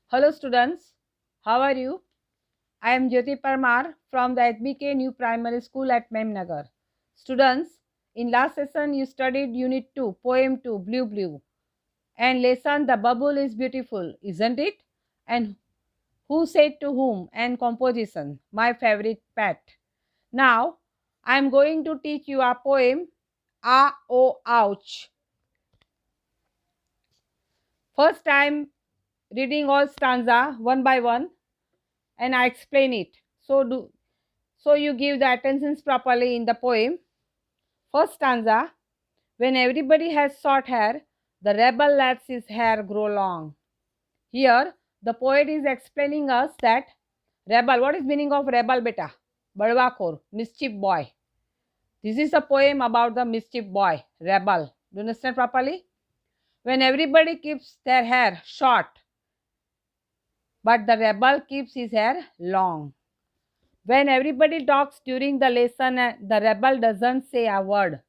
Hello students, how are you? I am Jyoti Parmar from the HBK New Primary School at Memnagar. Students, in last session you studied Unit 2, Poem 2, Blue Blue, and lesson The Bubble is Beautiful, isn't it? And Who Said to Whom and Composition, my favorite pet. Now, I am going to teach you a poem, Ah Oh Ouch. First I am reading all stanza one by one and I explain it. So you give the attentions properly in the poem. First stanza. When everybody has short hair, the rebel lets his hair grow long. Here the poet is explaining us that rebel, what is meaning of rebel beta? Badwakor, mischief boy. This is a poem about the mischief boy, rebel. Do you understand properly? When everybody keeps their hair short, but the rebel keeps his hair long. When everybody talks during the lesson, the rebel doesn't say a word.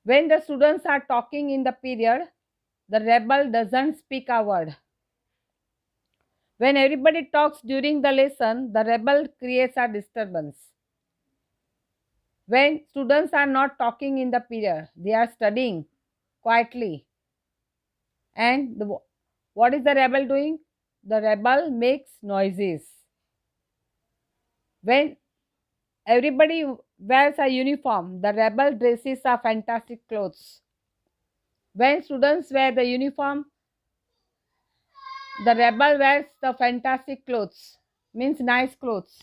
When the students are talking in the period, the rebel doesn't speak a word. When everybody talks during the lesson, the rebel creates a disturbance. When students are not talking in the period, they are studying quietly. And what is the rebel doing? The rebel makes noises. When everybody wears a uniform, the rebel dresses a fantastic clothes. When students wear the uniform, the rebel wears the fantastic clothes, means nice clothes.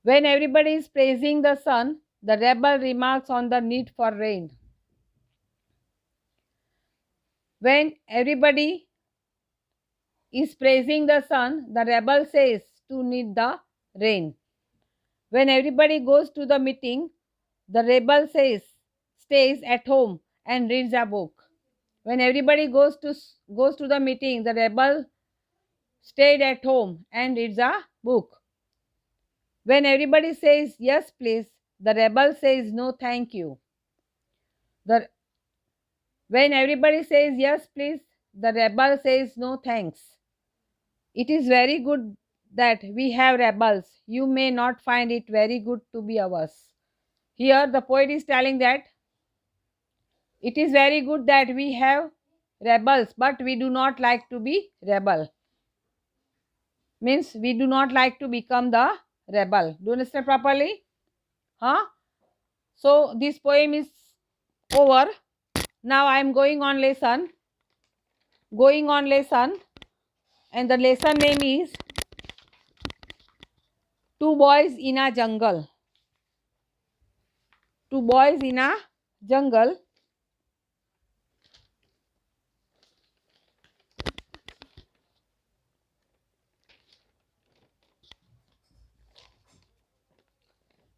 When everybody is praising the sun, the rebel remarks on the need for rain. When everybody is praising the sun, the rebel says to need the rain. When everybody goes to the meeting, the rebel says stays at home and reads a book. When everybody goes to the meeting, the rebel stayed at home and reads a book. When everybody says yes please, the rebel says no thank you. When everybody says yes please, the rebel says no thanks. It is very good that we have rebels. You may not find it very good to be ours. Here the poet is telling that it is very good that we have rebels, but we do not like to be rebel. Means we do not like to become the rebel. Do you understand properly? Huh? So this poem is over. Now I am going on lesson. And the lesson name is Two Boys in a Jungle. Two boys in a jungle.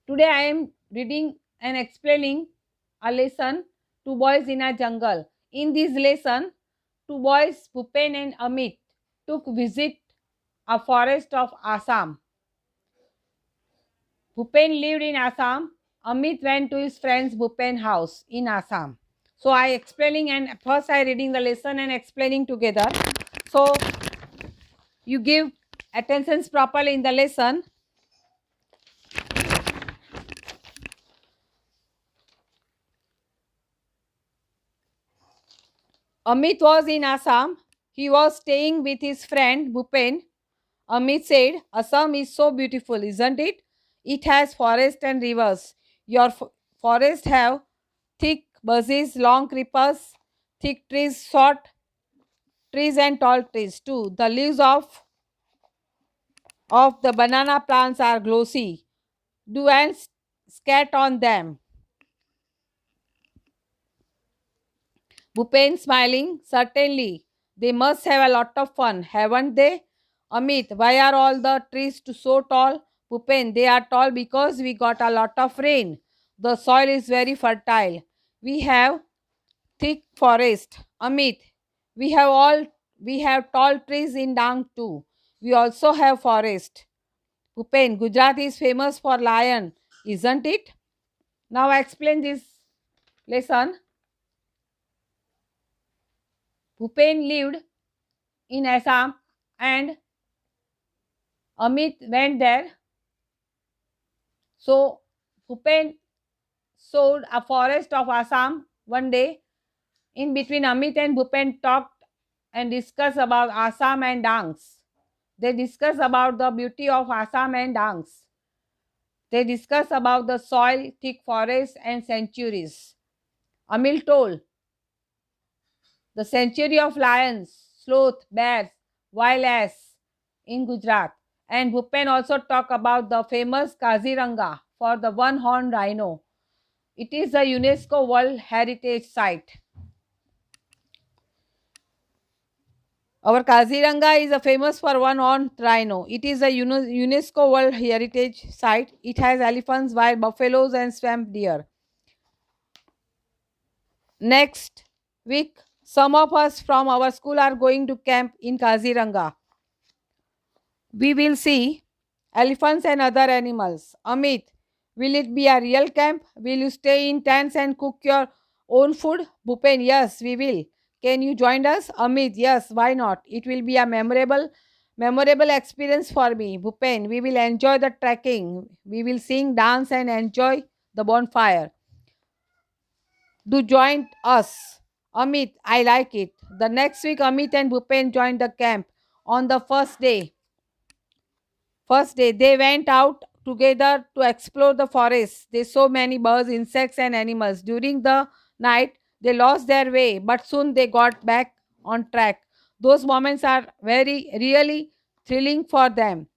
Today I am reading and explaining a lesson, Two Boys in a Jungle. In this lesson, two boys, Bhupen and Amit, took visit a forest of Assam. Bhupen lived in Assam. Amit went to his friend's Bhupen house in Assam. So I explaining, and first I reading the lesson and explaining together. So you give attentions properly in the lesson. Amit was in Assam. He was staying with his friend Bhupen. Amit said, Assam is so beautiful, isn't it? It has forest and rivers. Your forest have thick bushes, long creepers, thick trees, short trees and tall trees too. The leaves of the banana plants are glossy. Do ants scat on them? Bhupen smiling, certainly. They must have a lot of fun, haven't they? Amit, why are all the trees so tall? Bhupen, they are tall because we got a lot of rain. The soil is very fertile. We have thick forest. Amit, we have tall trees in Dang too. We also have forest. Bhupen, Gujarat is famous for lion, isn't it? Now I explain this lesson. Bhupen lived in Assam and Amit went there. So Bhupen saw a forest of Assam one day. In between, Amit and Bhupen talked and discussed about Assam and dance. They discussed about the beauty of Assam and dance. They discussed about the soil, thick forests, and centuries. Amil told the century of lions, sloth, bears, wild ass in Gujarat. And Bhupen also talked about the famous Kaziranga for the one-horned rhino. It is a UNESCO World Heritage Site. Our Kaziranga is a famous for one-horned rhino. It is a UNESCO World Heritage Site. It has elephants, wild buffaloes, and swamp deer. Next week, some of us from our school are going to camp in Kaziranga. We will see elephants and other animals. Amit, will it be a real camp? Will you stay in tents and cook your own food? Bhupen, yes, we will. Can you join us? Amit, yes, why not? It will be a memorable experience for me. Bhupen, we will enjoy the trekking. We will sing, dance, and enjoy the bonfire. Do join us. Amit, I like it. The next week, Amit and Bhupen joined the camp. On the first day, they went out together to explore the forest. They saw many birds, insects, and animals. During the night, they lost their way, but soon they got back on track. Those moments are really thrilling for them.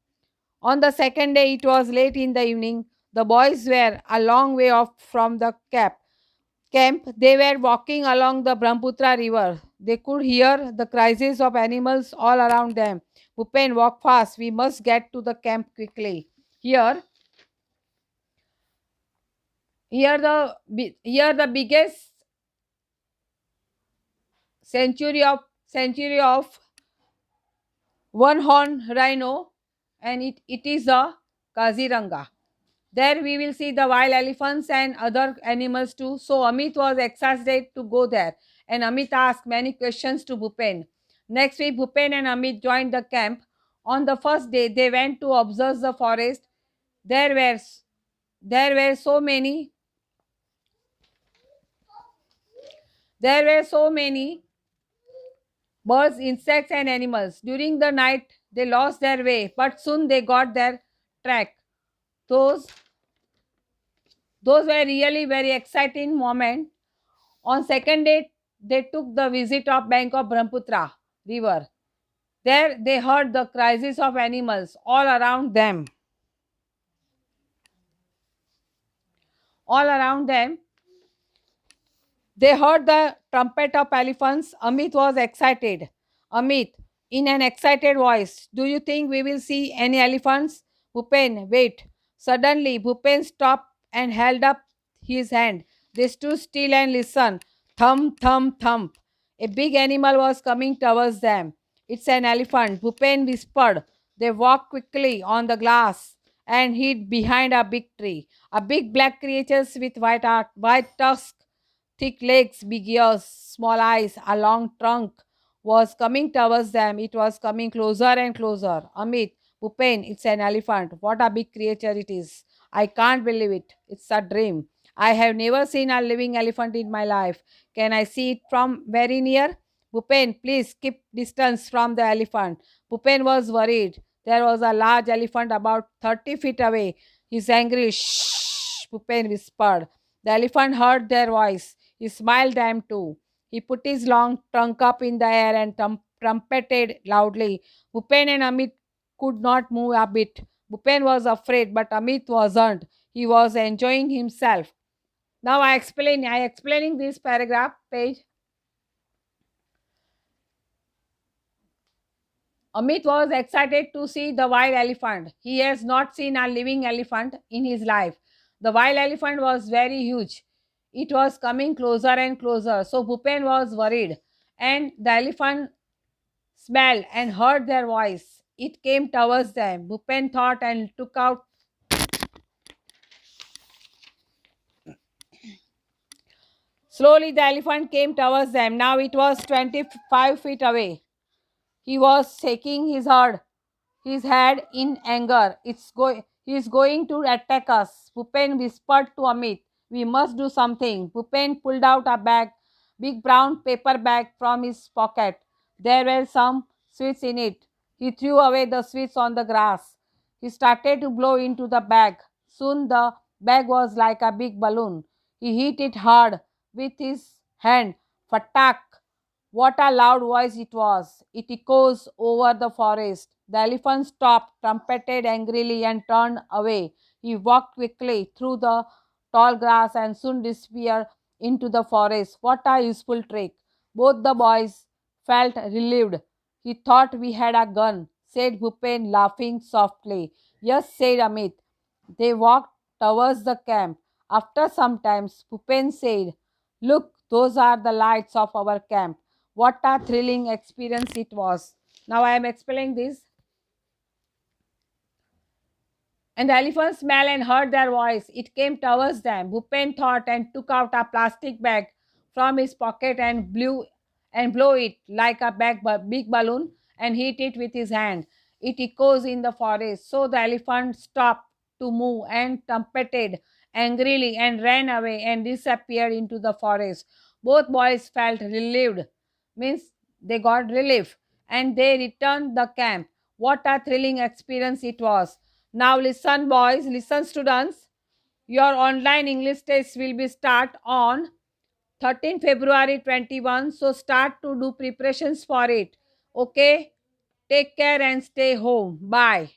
On the second day, it was late in the evening. The boys were a long way off from the camp. They were walking along the Brahmaputra river. They could hear the cries of animals all around them. Bhupen, walk fast. We must get to the camp quickly. Here, here the biggest century of one horn rhino, and it is a Kaziranga. There we will see the wild elephants and other animals too. So Amit was excited to go there, and Amit asked many questions to Bhupen. Next week, Bhupen and Amit joined the camp. On the first day, they went to observe the forest. There were there were so many there were so many birds, insects, and animals. During the night, they lost their way, but soon they got their track. Those those were really very exciting moment. On second day, they took the visit of bank of Brahmaputra river. There they heard the cries of animals all around them. All around them, they heard the trumpet of elephants. Amit was excited. Amit, in an excited voice, do you think we will see any elephants? Bhupen, wait. Suddenly, Bhupen stopped and held up his hand. They stood still and listened. Thump, thump, thump. A big animal was coming towards them. It's an elephant, Bhupen whispered. They walked quickly on the glass and hid behind a big tree. A big black creature with white tusks, thick legs, big ears, small eyes, a long trunk was coming towards them. It was coming closer and closer. Amit, Bhupen, it's an elephant. What a big creature it is. I can't believe it. It's a dream. I have never seen a living elephant in my life. Can I see it from very near? Bhupen, please keep distance from the elephant. Bhupen was worried. There was a large elephant about 30 feet away. He's angry. Shh, Bhupen whispered. The elephant heard their voice. He smiled them too. He put his long trunk up in the air and trumpeted loudly. Bhupen and Amit could not move a bit. Bhupen was afraid, but Amit wasn't. He was enjoying himself. Now I explaining this paragraph page. Amit was excited to see the wild elephant. He has not seen a living elephant in his life. The wild elephant was very huge. It was coming closer and closer. So Bhupen was worried. And the elephant smelled and heard their voice. It came towards them. Bhupen thought and took out. Slowly the elephant came towards them. Now it was 25 feet away. He was shaking his head in anger. He is going to attack us. Bhupen whispered to Amit. We must do something. Bhupen pulled out a big brown paper bag from his pocket. There were some sweets in it. He threw away the sweets on the grass. He started to blow into the bag. Soon the bag was like a big balloon. He hit it hard with his hand. Fatak! What a loud voice it was. It echoes over the forest. The elephant stopped, trumpeted angrily, and turned away. He walked quickly through the tall grass and soon disappeared into the forest. What a useful trick. Both the boys felt relieved. He thought we had a gun, said Bhupen, laughing softly. Yes, said Amit. They walked towards the camp. After some time, Bhupen said, Look, those are the lights of our camp. What a thrilling experience it was. Now I am explaining this. And the elephant smelled and heard their voice. It came towards them. Bhupen thought and took out a plastic bag from his pocket and blow it like a big balloon and hit it with his hand. It echoes in the forest. So the elephant stopped to move and trumpeted angrily and ran away and disappeared into the forest. Both boys felt relieved, means they got relief, and they returned the camp. What a thrilling experience it was. Now listen boys, listen students. Your online English test will be start on 13 February 21. So start to do preparations for it. Okay? Take care and stay home. Bye.